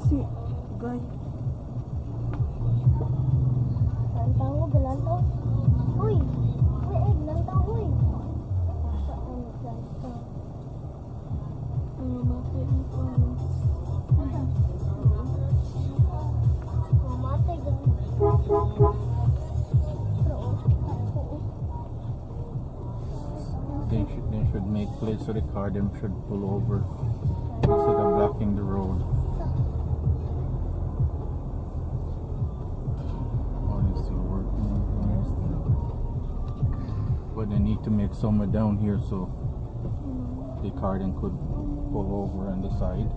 si guy. Lantaw mo, galantaw. Uy! Uy, egg, lantaw, uy! Asa ang lantaw? Mamatay ang pang. Mamatay, ganun. They should make place so the car them should pull over instead of blocking the road. Oh, they're still working. But they need to make somewhere down here so the car then could pull over on the side.